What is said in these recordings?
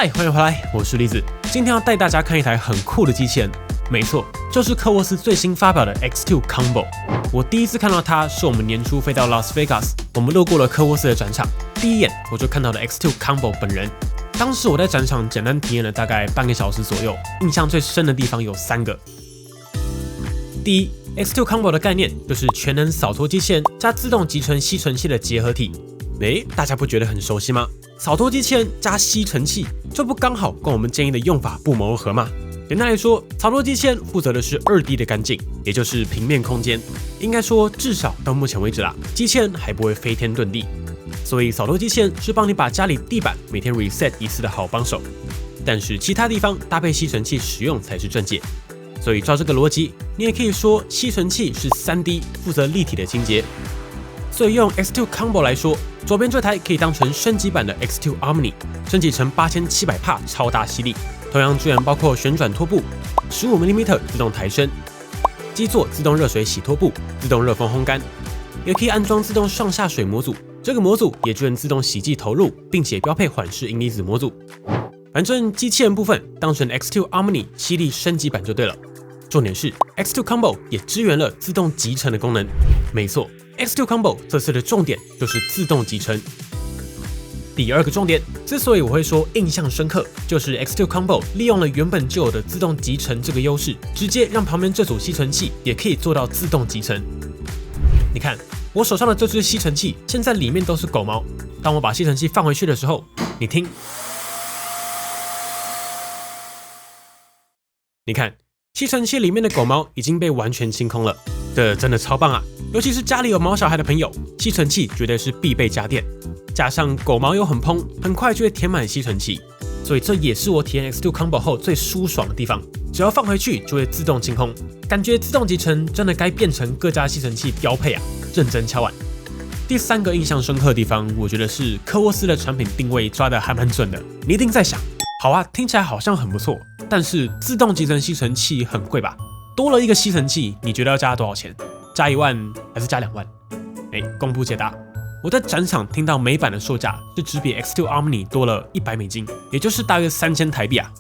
嗨，欢迎回来，我是栗子。今天要带大家看一台很酷的机器人，没错，就是科沃斯最新发表的 X2 Combo。我第一次看到它是我们年初飞到 Las Vegas， 我们路过了科沃斯的展场，第一眼我就看到了 X2 Combo 本人。当时我在展场简单体验了大概半个小时左右，印象最深的地方有3个。第一 ，X2 Combo 的概念就是全能扫拖机器人加自动集成吸尘器的结合体。大家不觉得很熟悉吗？扫拖机器人加吸尘器，这不刚好跟我们建议的用法不谋而合吗？简单来说，扫拖机器人负责的是2D 的干净，也就是平面空间。应该说，至少到目前为止啦，机器人还不会飞天遁地。所以扫拖机器人是帮你把家里地板每天 reset 一次的好帮手。但是其他地方搭配吸尘器使用才是正解。所以照这个逻辑，你也可以说吸尘器是 3D 负责立体的清洁。所以用 X2 Combo 来说，左边这台可以当成升级版的 X2 Omni， 升级成8700帕超大吸力，同样支援包括旋转拖布、15mm 自动抬升、基座自动热水洗拖布、自动热风烘干，也可以安装自动上下水模组。这个模组也支援自动洗剂投入，并且标配缓释银离子模组。反正机器人部分当成 X2 Omni 吸力升级版就对了。重点是 X2 Combo 也支援了自动集成的功能。没错，X2 Combo 这次的重点就是自动集成。第二个重点，之所以我会说印象深刻，就是 X2 Combo 利用了原本就有的自动集成这个优势，直接让旁边这组吸尘器也可以做到自动集成。你看我手上的这只吸尘器，现在里面都是狗毛。当我把吸尘器放回去的时候，你听，你看。吸尘器里面的狗毛已经被完全清空了，这真的超棒啊！尤其是家里有毛小孩的朋友，吸尘器绝对是必备家电。加上狗毛又很蓬，很快就会填满吸尘器，所以这也是我体验 X2 Combo 后最舒爽的地方。只要放回去就会自动清空，感觉自动集成真的该变成各家吸尘器标配啊！认真敲碗。第3个印象深刻的地方，我觉得是科沃斯的产品定位抓得还蛮准的。你一定在想，好啊，听起来好像很不错。但是自动集成吸尘器很贵吧？多了一个吸尘器，你觉得要加多少钱？加1万还是加2万？公布解答。我在展场听到美版的售价是只比 X2 Omni 多了$100，也就是大约3000台币啊。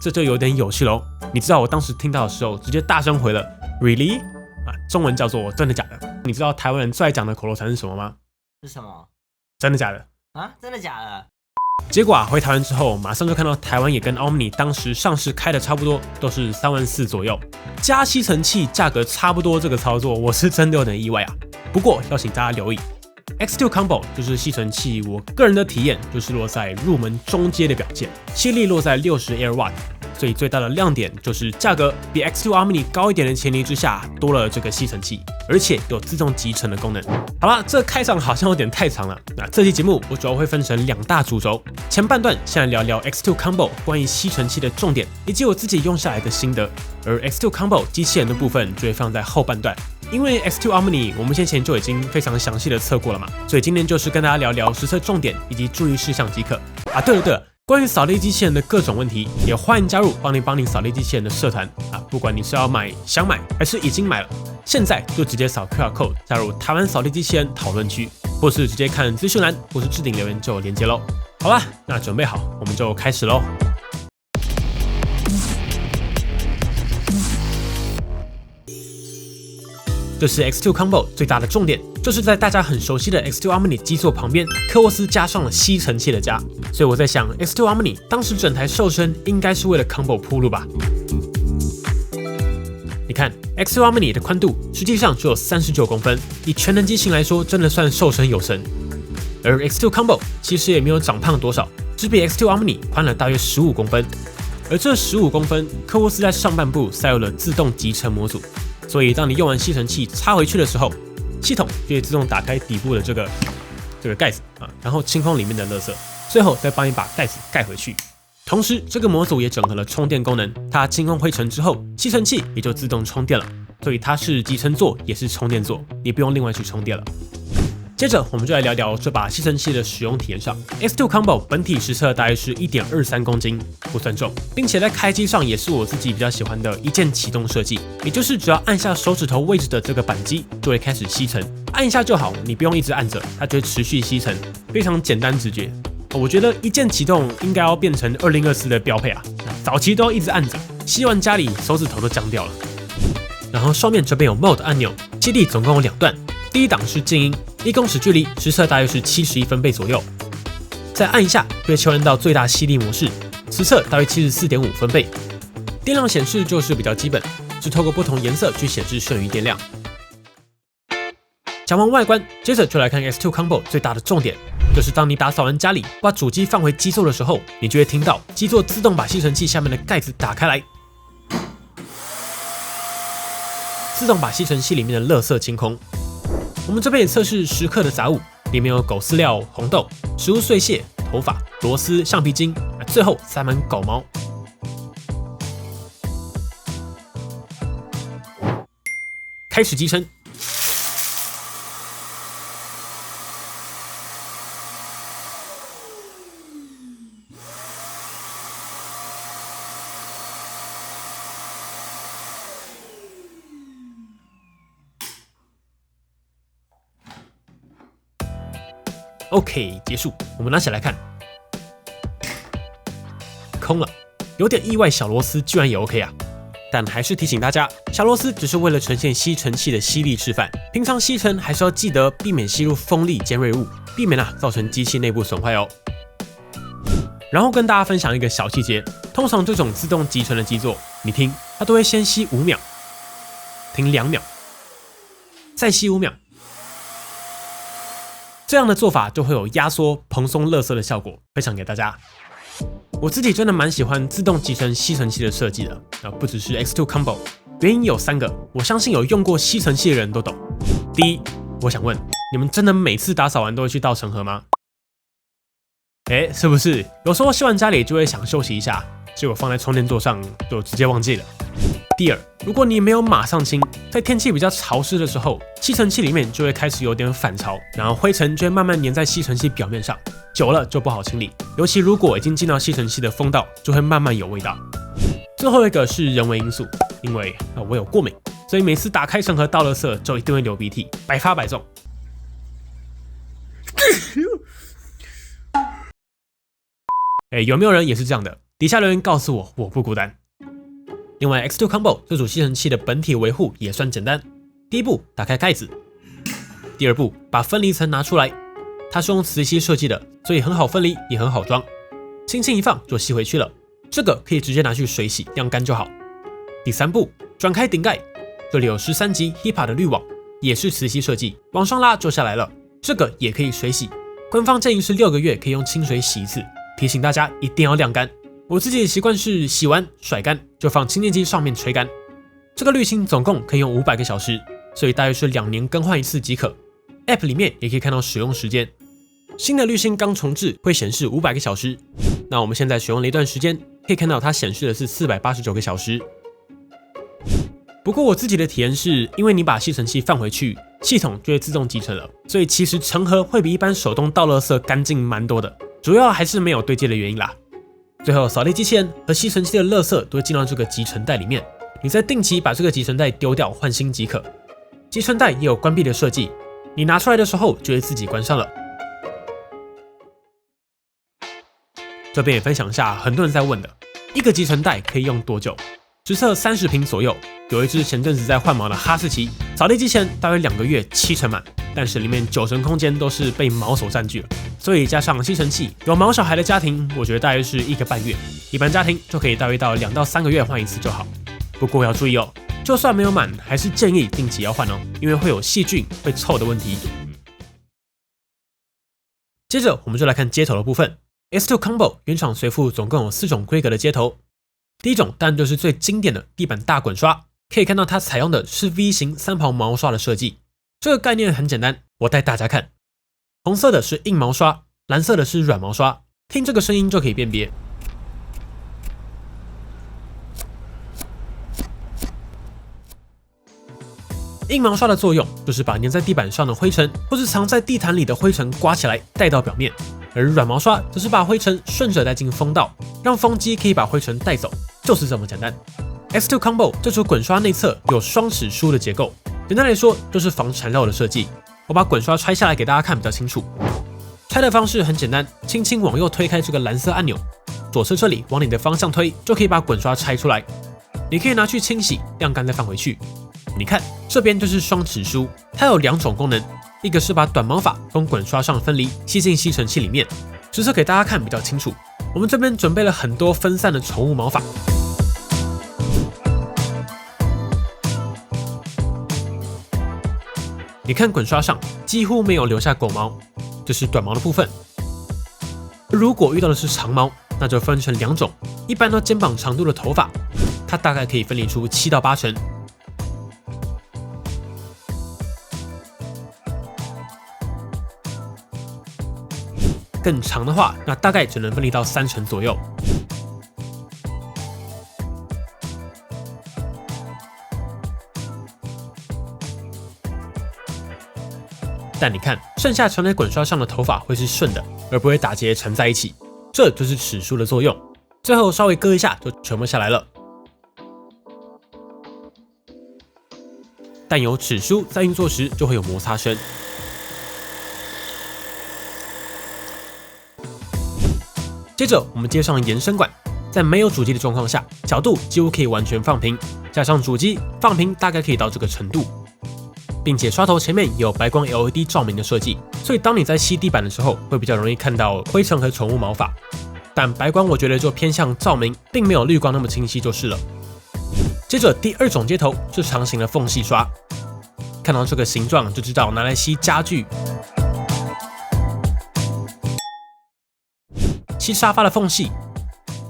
这就有点有趣喽。你知道我当时听到的时候，直接大声回了 Really？ 中文叫做真的假的？你知道台湾人最爱讲的口头禅是什么吗？是什么？真的假的？啊，真的假的？结果回台湾之后，马上就看到台湾也跟 Omni 当时上市开的差不多，都是3万4左右，加吸尘器价格差不多。这个操作我是真的有点意外啊。不过要请大家留意 ，X2 Combo 就是吸尘器，我个人的体验就是落在入门中阶的表现，吸力落在60 AirWatt。所以最大的亮点就是价格比 X2 Omni 高一点的前提之下，多了这个吸尘器，而且有自动集成的功能。好了，这开场好像有点太长了。那这期节目我主要会分成2大主轴，前半段先来聊聊 X2 Combo 关于吸尘器的重点，以及我自己用下来的心得。而 X2 Combo 机器人的部分就会放在后半段，因为 X2 Omni 我们先前就已经非常详细的测过了嘛，所以今天就是跟大家聊聊实测重点以及注意事项即可。对了。关于扫地机器人的各种问题，也欢迎加入帮你扫地机器人的社团啊！不管你是要买、想买还是已经买了，现在就直接扫 QR Code 加入台湾扫地机器人讨论区，或是直接看资讯栏或是置顶留言就有连结喽。好啦，那准备好，我们就开始喽。这是 X2 Combo 最大的重点，就是在大家很熟悉的 X2 Omni 基座旁边，科沃斯加上了吸尘器的家。所以我在想 ，X2 Omni 当时整台瘦身应该是为了 Combo 铺路吧？你看 X2 Omni 的宽度实际上只有39公分，以全能机型来说，真的算瘦身有神。而 X2 Combo 其实也没有长胖多少，只比 X2 Omni 宽了大约15公分。而这15公分，科沃斯在上半部塞入了自动集成模组。所以，当你用完吸尘器插回去的时候，系统就会自动打开底部的这个盖子然后清空里面的垃圾，最后再帮你把盖子盖回去。同时，这个模组也整合了充电功能，它清空灰尘之后，吸尘器也就自动充电了。所以它是集成座，也是充电座，你不用另外去充电了。接着，我们就来聊聊这把吸尘器的使用体验上。X2 Combo 本体实测大概是1.23公斤，不算重，并且在开机上也是我自己比较喜欢的一键启动设计，也就是只要按下手指头位置的这个扳机，就会开始吸尘，按一下就好，你不用一直按着，它就会持续吸尘，非常简单直觉。我觉得一键启动应该要变成2024的标配啊，早期都要一直按着，吸完家里手指头都僵掉了。然后上面这边有 Mode 按钮，基地总共有2段，第一档是静音，1公尺距离实测大约是71分贝左右，再按一下会切换到最大吸力模式，实测大约74.5分贝。电量显示就是比较基本，是透过不同颜色去显示剩余电量。讲完外观，接着就来看 X2 Combo 最大的重点，就是当你打扫完家里，把主机放回机座的时候，你就会听到机座自动把吸尘器下面的盖子打开来，自动把吸尘器里面的垃圾清空。我们这边也测试10克的杂物，里面有狗饲料、红豆、食物碎屑、头发、螺丝、橡皮筋，最后塞满狗毛。开始集成。OK， 结束。我们拿起来看，空了，有点意外，小螺丝居然也 OK 啊！但还是提醒大家，小螺丝只是为了呈现吸尘器的吸力示范，平常吸尘还是要记得避免吸入锋利尖锐物，避免造成机器内部损坏哦。然后跟大家分享一个小细节，通常这种自动集成的机座，你听，它都会先吸5秒，停2秒，再吸5秒。这样的做法就会有压缩、蓬松垃圾的效果，分享给大家。我自己真的蛮喜欢自动集成吸尘器的设计的，不只是 X2 Combo， 原因有3个，我相信有用过吸尘器的人都懂。第一，我想问，你们真的每次打扫完都会去倒尘盒吗？是不是？有时候吸完家里就会想休息一下，结果放在充电座上就直接忘记了。第二，如果你没有马上清，在天气比较潮湿的时候，吸尘器里面就会开始有点反潮，然后灰尘就会慢慢粘在吸尘器表面上，久了就不好清理。尤其如果已经进到吸尘器的风道，就会慢慢有味道。最后一个是人为因素，因为我有过敏，所以每次打开尘盒倒垃圾就一定会流鼻涕，百发百中。有没有人也是这样的？底下留言告诉我，我不孤单。另外 ，X2 Combo 这组吸尘器的本体维护也算简单。第一步，打开盖子；第二步，把分离层拿出来。它是用磁吸设计的，所以很好分离，也很好装。轻轻一放就吸回去了。这个可以直接拿去水洗，晾干就好。第三步，转开顶盖，这里有13级 HEPA 的滤网，也是磁吸设计，往上拉就下来了。这个也可以水洗，官方建议是6个月可以用清水洗一次，提醒大家一定要晾干。我自己的习惯是洗完甩干，就放清洁机上面吹干。这个滤芯总共可以用500个小时，所以大约是2年更换一次即可。App 里面也可以看到使用时间，新的滤芯刚重置会显示500个小时。那我们现在使用了一段时间，可以看到它显示的是489个小时。不过我自己的体验是，因为你把吸尘器放回去，系统就会自动集成了，所以其实尘盒会比一般手动倒垃圾干净蛮多的，主要还是没有对接的原因啦。最后，扫地机器人和吸尘器的垃圾都会进到这个集尘袋里面，你再定期把这个集尘袋丢掉换新即可。集尘袋也有关闭的设计，你拿出来的时候就会自己关上了。这边也分享一下很多人在问的，一个集尘袋可以用多久？实测30瓶左右，有一只前阵子在换毛的哈士奇，扫地机器人大约2个月7成满，但是里面9成空间都是被毛所占据了，所以加上吸尘器，有毛小孩的家庭，我觉得大约是1个半月，一般家庭就可以大约到2到3个月换一次就好。不过要注意哦，就算没有满，还是建议定期要换哦，因为会有细菌会臭的问题。接着我们就来看接头的部分。X2 Combo 原厂随附总共有4种规格的接头。第一种当然就是最经典的地板大滚刷，可以看到它采用的是 V 型3刨毛刷的设计。这个概念很简单，我带大家看。红色的是硬毛刷，蓝色的是软毛刷，听这个声音就可以辨别。硬毛刷的作用就是把粘在地板上的灰尘或是藏在地毯里的灰尘刮起来带到表面，而软毛刷则是把灰尘顺着带进风道，让风机可以把灰尘带走，就是这么简单。X2 Combo 这组滚刷内侧有双齿梳的结构，简单来说就是防缠绕的设计。我把滚刷拆下来给大家看比较清楚。拆的方式很简单，轻轻往右推开这个蓝色按钮，左侧这里往你的方向推，就可以把滚刷拆出来。你可以拿去清洗，晾干再放回去。你看这边就是双齿梳，它有2种功能，一个是把短毛发从滚刷上分离，吸进吸尘器里面，实测给大家看比较清楚。我们这边准备了很多分散的宠物毛发。你看滚刷上几乎没有留下狗毛，这是短毛的部分。如果遇到的是长毛，那就分成2种，一般到肩膀长度的头发，它大概可以分离出7到8成。更长的话，那大概只能分离到3成左右。但你看，剩下缠在滚刷上的头发会是顺的，而不会打结缠在一起，这就是齿梳的作用。最后稍微割一下就全部下来了。但有齿梳在运作时就会有摩擦声。接着我们接上延伸管，在没有主机的状况下，角度几乎可以完全放平，加上主机放平大概可以到这个程度。并且刷头前面有白光 LED 照明的设计，所以当你在吸地板的时候，会比较容易看到灰尘和宠物毛发。但白光我觉得就偏向照明，并没有绿光那么清晰就是了。接着第2种接头是长形的缝隙刷，看到这个形状就知道拿来吸家具、吸沙发的缝隙、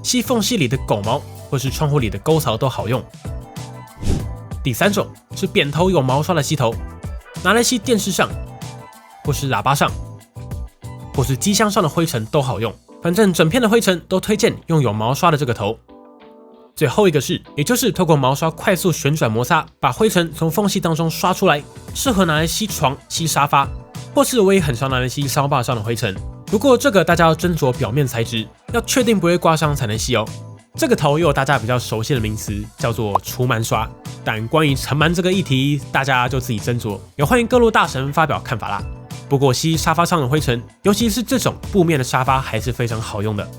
吸缝隙里的狗毛或是窗户里的沟槽都好用。第3种是扁头有毛刷的吸头，拿来吸电视上，或是喇叭上，或是机箱上的灰尘都好用。反正整片的灰尘都推荐用有毛刷的这个头。最后一个是，也就是透过毛刷快速旋转摩擦，把灰尘从缝隙当中刷出来，适合拿来吸床、吸沙发，或是我也很常拿来吸沙发上的灰尘。不过这个大家要斟酌表面材质，要确定不会刮伤才能吸哦。这个头又有大家比较熟悉的名词，叫做除螨刷。但关于尘螨这个议题，大家就自己斟酌，也欢迎各路大神发表看法啦。不过吸沙发上的灰尘，尤其是这种布面的沙发，还是非常好用的。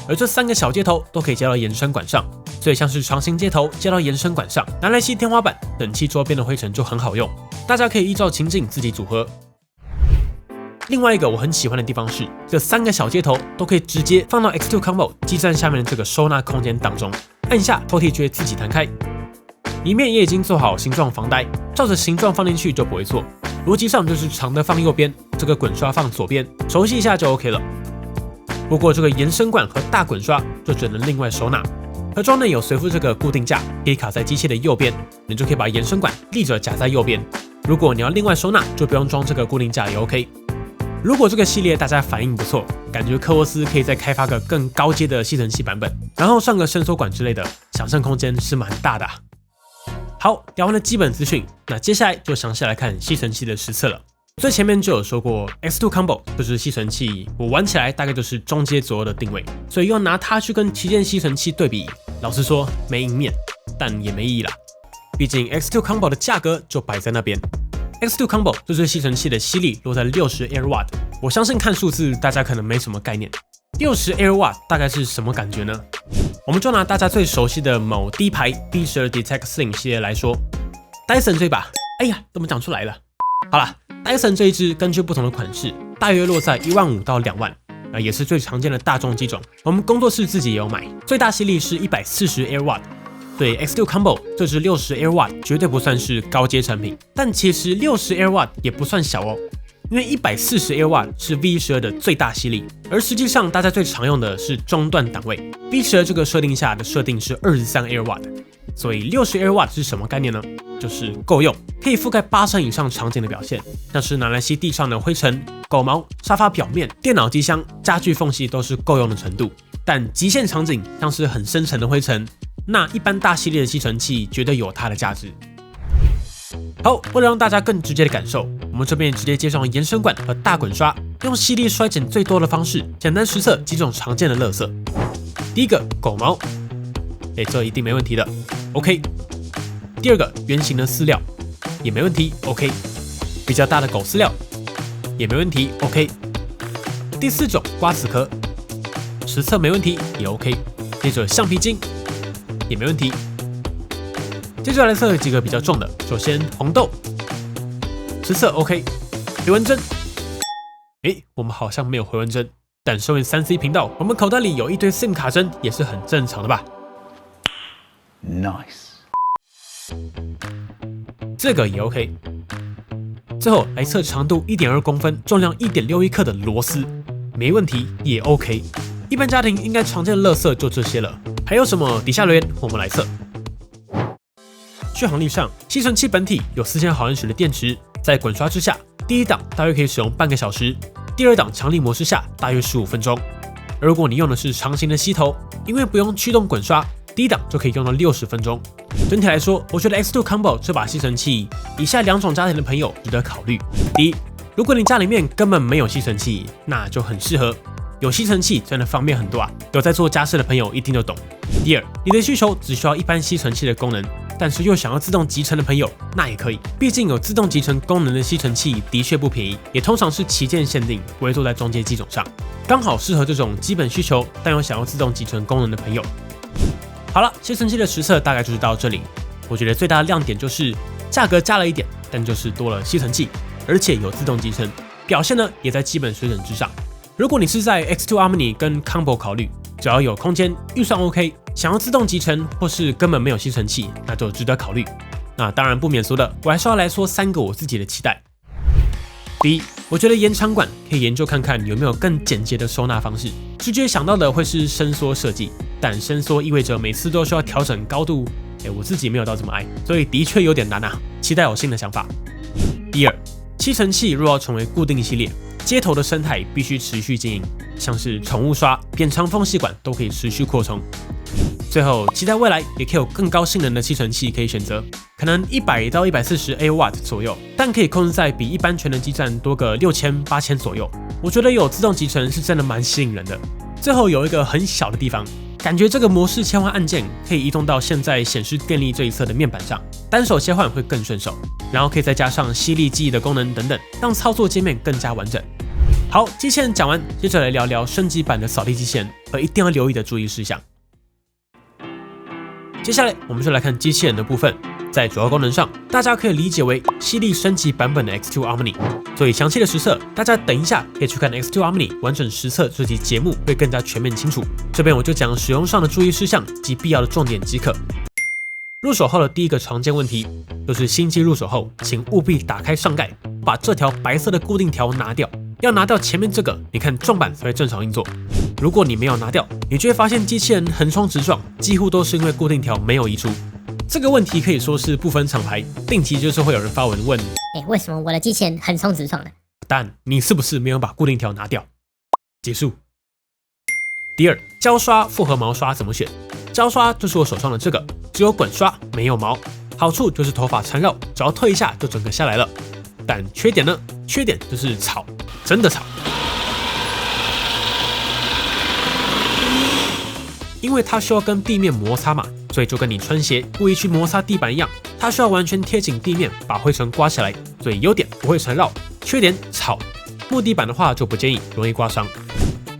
而这3个小接头都可以接到延伸管上，所以像是长形接头接到延伸管上，拿来吸天花板、冷气周边的灰尘就很好用。大家可以依照情境自己组合。另外一个我很喜欢的地方是，这3个小接头都可以直接放到 X2 Combo 基站下面的这个收纳空间当中，按下抽屉就会自己弹开。里面也已经做好形状防呆，照着形状放进去就不会错。逻辑上就是长的放右边，这个滚刷放左边，熟悉一下就 OK 了。不过这个延伸管和大滚刷就只能另外收纳。盒装内有随附这个固定架，可以卡在机器的右边，你就可以把延伸管立着夹在右边。如果你要另外收纳，就不用装这个固定架也 OK。如果这个系列大家反应不错，感觉科沃斯可以再开发个更高阶的吸尘器版本，然后上个伸缩管之类的，想象空间是蛮大的啊。好，聊完了基本资讯，那接下来就详细来看吸尘器的实测了。最前面就有说过 X2 Combo 就是吸尘器，我玩起来大概就是中阶左右的定位，所以要拿它去跟旗舰吸尘器对比，老实说没赢面，但也没意义啦。毕竟 X2 Combo 的价格就摆在那边。X2 Combo 就是吸尘器的吸力落在60 AirWatt， 我相信看数字大家可能没什么概念。60 AirWatt 大概是什么感觉呢？我们就拿大家最熟悉的某低排 B12 Detect Slim 系列来说 ，Dyson 这把，哎呀，怎么讲出来了？好啦 ，Dyson 这一支根据不同的款式，大约落在15000到2万，也是最常见的大众机种。我们工作室自己也有买，最大吸力是140 AirWatt。对 X2 Combo 这支60 AirWatt 绝对不算是高阶产品，但其实60 AirWatt 也不算小哦。因为140 AirWatt 是 V12 的最大吸力，而实际上大家最常用的是中段档位。V12 这个设定下的设定是23 AirWatt， 所以60 AirWatt 是什么概念呢？就是够用，可以覆盖8成以上场景的表现，像是拿来吸地上的灰尘、狗毛、沙发表面、电脑机箱、家具缝隙都是够用的程度。但极限场景像是很深层的灰尘，那一般大系列的吸尘器绝对有它的价值。好，为了让大家更直接的感受，我们这边直接接上延伸管和大滚刷，用吸力衰减最多的方式，简单实测几种常见的垃圾。第一个，狗毛，这一定没问题的 ，OK。第二个，圆形的饲料，也没问题 ，OK。比较大的狗饲料，也没问题 ，OK。第4种瓜子壳，实测没问题也 OK。接着橡皮筋也没问题。接着来测几个比较重的，首先红豆，实测 OK。回纹针，我们好像没有回纹针，但身为3C 频道，我们口袋里有一堆 SIM 卡针也是很正常的吧 ？Nice。这个也 OK。最后来测长度1.2公分、重量1.61克的螺丝，没问题也 OK。一般家庭应该常见的垃圾就这些了，还有什么？底下留言，我们来测。续航力上，吸尘器本体有4000毫安时的电池，在滚刷之下，第1档大约可以使用半个小时，第2档强力模式下大约15分钟。而如果你用的是长形的吸头，因为不用驱动滚刷，第1档就可以用到60分钟。整体来说，我觉得 X2 Combo 这把吸尘器，以下2种家庭的朋友值得考虑。第一，如果你家里面根本没有吸尘器，那就很适合。有吸尘器真的方便很多啊，有在做家事的朋友一定就懂。第二，你的需求只需要一般吸尘器的功能，但是又想要自动集成的朋友，那也可以。毕竟有自动集成功能的吸尘器的确不便宜，也通常是旗舰限定，不会做在中阶机种上，刚好适合这种基本需求但又想要自动集成功能的朋友。好了，吸尘器的实测大概就是到这里。我觉得最大的亮点就是价格加了一点，但就是多了吸尘器，而且有自动集成，表现呢也在基本水准之上。如果你是在 X2 Omni 跟 Combo 考虑，只要有空间、预算 OK， 想要自动集成或是根本没有吸尘器，那就值得考虑。那当然不免俗的，我还是要来说3个我自己的期待。第一，我觉得延长管可以研究看看有没有更简洁的收纳方式。直觉想到的会是伸缩设计，但伸缩意味着每次都需要调整高度，我自己没有到这么爱，所以的确有点难啊。期待有新的想法。第二，吸尘器若要成为固定系列，街头的生态必须持续经营，像是宠物刷、扁长缝吸管都可以持续扩充。最后，期待未来也可以有更高性能的吸尘器可以选择，可能100到140 AW 左右，但可以控制在比一般全能基站多个6000、8000左右。我觉得有自动集成是真的蛮吸引人的。最后有一个很小的地方，感觉这个模式切换按键可以移动到现在显示电力这一侧的面板上，单手切换会更顺手，然后可以再加上吸力记忆的功能等等，让操作界面更加完整。好，机器人讲完，接着来聊聊升级版的扫地机器人和一定要留意的注意事项。接下来我们就来看机器人的部分，在主要功能上，大家可以理解为犀利升级版本的 X2 Omni。所以详细的实测，大家等一下可以去看 X2 Omni 完整实测这集节目，会更加全面清楚。这边我就讲使用上的注意事项及必要的重点即可。入手后的第一个常见问题就是新机入手后，请务必打开上盖，把这条白色的固定条拿掉。要拿掉前面这个，你看撞板才会正常运作。如果你没有拿掉，你就会发现机器人横冲直撞，几乎都是因为固定条没有移出。这个问题可以说是不分厂牌，定期就是会有人发文问，为什么我的机器人横冲直撞的？但你是不是没有把固定条拿掉？结束。第二，胶刷复合毛刷怎么选？胶刷就是我手上的这个，只有滚刷没有毛，好处就是头发缠绕，只要推一下就整个下来了。但缺点呢？缺点就是吵，真的吵。因为它需要跟地面摩擦嘛，所以就跟你穿鞋故意去摩擦地板一样，它需要完全贴紧地面，把灰尘刮起来。所以优点不会缠绕，缺点吵。木地板的话就不建议，容易刮伤。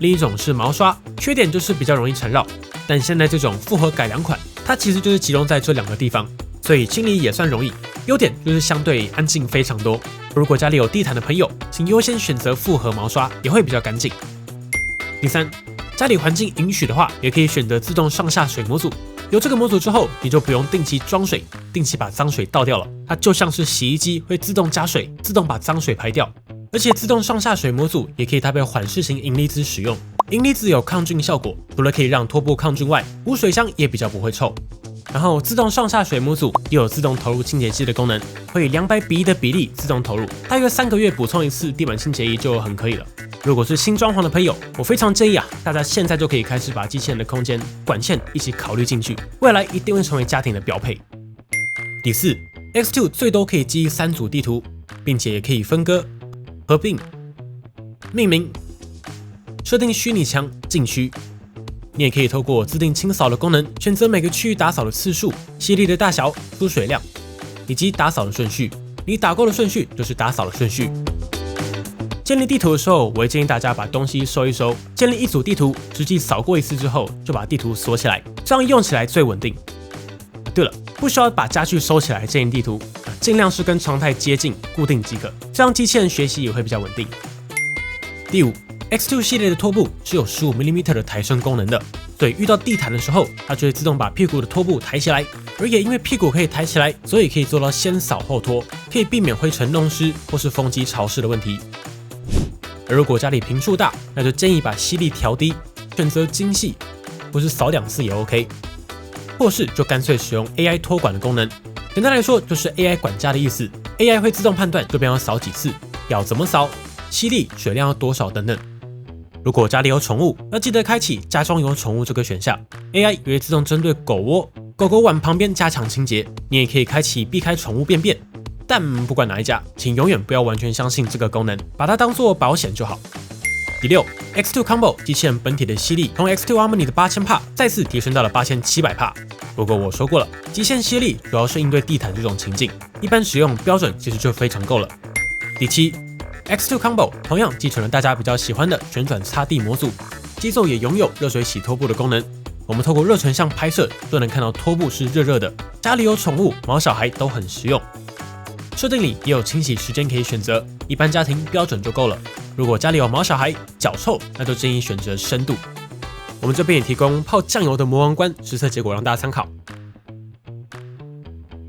另一种是毛刷，缺点就是比较容易缠绕，但现在这种复合改良款，它其实就是集中在这2个地方，所以清理也算容易。优点就是相对安静非常多。如果家里有地毯的朋友，请优先选择复合毛刷，也会比较干净。第三，家里环境允许的话，也可以选择自动上下水模组。有这个模组之后，你就不用定期装水，定期把脏水倒掉了，它就像是洗衣机会自动加水，自动把脏水排掉。而且自动上下水模组也可以搭配缓释型银离子使用，银离子有抗菌效果，除了可以让拖布抗菌外，污水箱也比较不会臭。然后自动上下水模组也有自动投入清洁剂的功能，会以200:1的比例自动投入，大约3个月补充一次地板清洁液就很可以了。如果是新装潢的朋友，我非常建议大家现在就可以开始把机器人的空间、管线一起考虑进去，未来一定会成为家庭的标配。第四 ，X2 最多可以记忆3组地图，并且也可以分割、合并、命名、设定虚拟墙、禁区。你也可以透过自定清扫的功能，选择每个区域打扫的次数、吸力的大小、出水量，以及打扫的顺序。你打勾的顺序就是打扫的顺序。建立地图的时候，我会建议大家把东西收一收，建立一组地图，实际扫过一次之后，就把地图锁起来，这样用起来最稳定。对了，不需要把家具收起来建立地图，尽量是跟常态接近、固定即可，这样机器人学习也会比较稳定。第五 ，X2 系列的拖布是有15mm 的抬升功能的，所以遇到地毯的时候，它就会自动把屁股的拖布抬起来，而也因为屁股可以抬起来，所以可以做到先扫后拖，可以避免灰尘弄湿或是风机潮湿的问题。而如果家里坪数大，那就建议把吸力调低，选择精细，或是扫2次也 OK。或是就干脆使用 AI 托管的功能，简单来说就是 AI 管家的意思。AI 会自动判断这边要扫几次，要怎么扫，吸力、水量要多少等等。如果家里有宠物，要记得开启家中有宠物这个选项 ，AI 也会自动针对狗窝、狗狗碗旁边加强清洁。你也可以开启避开宠物便便，但不管哪一家，请永远不要完全相信这个功能，把它当做保险就好。第六 ，X2 Combo 机器人本体的吸力从 X2 Harmony 的8000帕再次提升到了8700帕。不过我说过了，极限吸力主要是应对地毯这种情境，一般使用标准其实就非常够了。第七 ，X2 Combo 同样继承了大家比较喜欢的旋转擦地模组，机座也拥有热水洗拖布的功能。我们透过热成像拍摄，都能看到拖布是热热的。家里有宠物、毛小孩都很实用。设定里也有清洗时间可以选择，一般家庭标准就够了。如果家里有毛小孩、脚臭，那就建议选择深度。我们这边也提供泡酱油的魔王关实测结果让大家参考，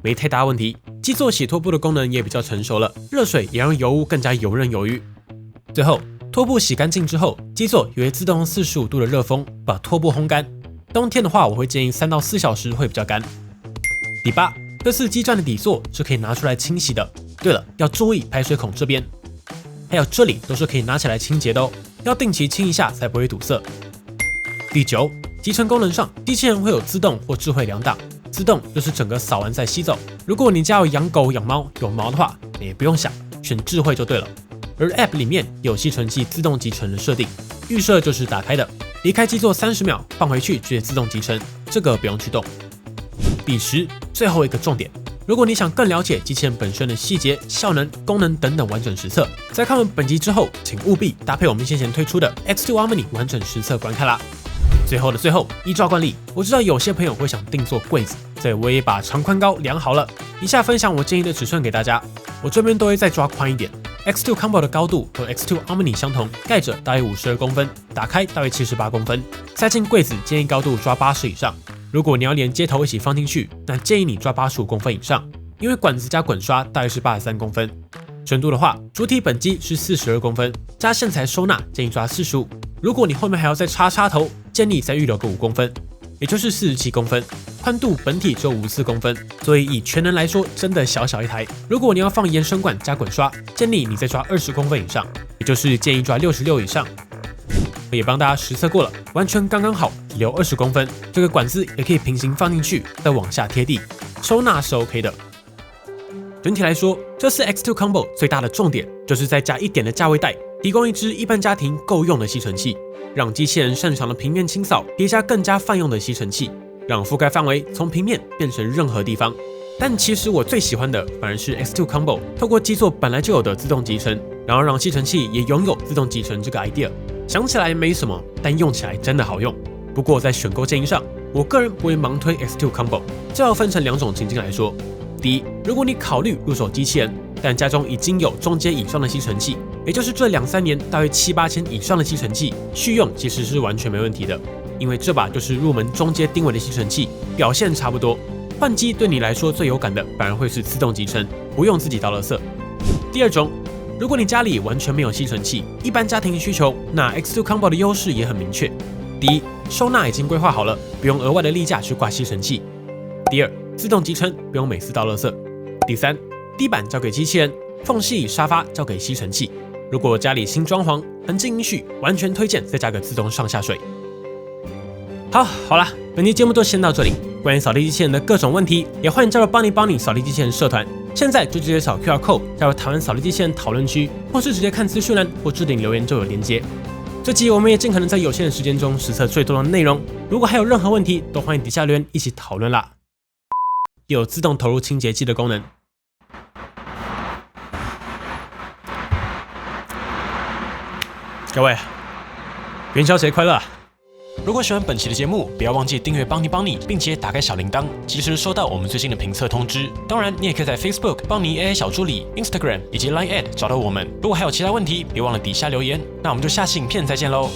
没太大问题。机座洗拖布的功能也比较成熟了，热水也让油污更加游刃有余。最后，拖布洗干净之后，机座也会自动用45度的热风把拖布烘干。冬天的话，我会建议3到4小时会比较干。第八，这次机转的底座是可以拿出来清洗的。对了，要注意排水孔这边，还有这里都是可以拿起来清洁的哦，要定期清一下才不会堵塞。第九，集成功能上，机器人会有自动或智慧2档。自动就是整个扫完再吸走。如果你家有养狗养猫有毛的话，也不用想，选智慧就对了。而 App 里面有吸尘器自动集成的设定，预设就是打开的，离开机座30秒，放回去直接自动集成，这个不用去动。第10，最后一个重点，如果你想更了解机器人本身的细节、效能、功能等等完整实测，在看完本集之后，请务必搭配我们先前推出的 X2 Harmony 完整实测观看啦。最后的最后，依照惯例，我知道有些朋友会想定做柜子，所以我也把长宽高量好了。以下分享我建议的尺寸给大家，我这边都会再抓宽一点。X2 Combo 的高度和 X2 Harmony 相同，盖着大约52公分，打开大约78公分。塞进柜子建议高度抓80以上。如果你要连接头一起放进去，那建议你抓85公分以上，因为管子加滚刷大约是83公分。深度的话，主体本机是42公分，加线材收纳建议抓45。如果你后面还要再插插头，建议再预留个5公分，也就是47公分。宽度本体只有54公分，所以以全能来说，真的小小一台。如果你要放延伸管加滚刷，建议你再抓20公分以上，也就是建议抓66以上。我也帮大家实测过了，完全刚刚好，只留20公分。这个管子也可以平行放进去，再往下贴地，收纳是 OK 的。整体来说，这次 X2 Combo 最大的重点就是再加一点的价位带，提供一支一般家庭够用的吸尘器，让机器人擅长的平面清扫叠加更加泛用的吸尘器，让覆盖范围从平面变成任何地方。但其实我最喜欢的反而是 X2 Combo 透过机座本来就有的自动集成，然后让吸尘器也拥有自动集成这个 idea。想起来没什么，但用起来真的好用。不过在选购建议上，我个人不会盲推 X2 Combo， 这要分成2种情境来说。第一，如果你考虑入手机器人，但家中已经有中阶以上的吸尘器，也就是这2-3年大约7-8千以上的吸尘器，续用其实是完全没问题的，因为这把就是入门中阶定位的吸尘器，表现差不多。换机对你来说最有感的反而会是自动集成，不用自己倒垃圾。第二种，如果你家里完全没有吸尘器，一般家庭需求，那 X2 Combo 的优势也很明确。第一，收纳已经规划好了，不用额外的立架去挂吸尘器。第二，自动集成，不用每次倒垃圾。第三，地板交给机器人，缝隙沙发交给吸尘器。如果家里新装潢，环境允许，完全推荐再加个自动上下水。好啦，本期节目就先到这里。关于扫地机器人的各种问题，也欢迎加入帮你扫地机器人社团。现在就直接扫 QR Code 加入台湾扫地机器人讨论区，或是直接看资讯栏或置顶留言就有连接。这集我们也尽可能在有限的时间中实测最多的内容。如果还有任何问题，都欢迎底下留言一起讨论啦。有自动投入清洁剂的功能。各位，元宵节快乐！如果喜欢本期的节目，不要忘记订阅邦尼邦尼，并且打开小铃铛，及时收到我们最新的评测通知。当然，你也可以在 Facebook 邦尼 AI 小助理、Instagram 以及 Line@ 找到我们。如果还有其他问题，别忘了底下留言。那我们就下期影片再见喽。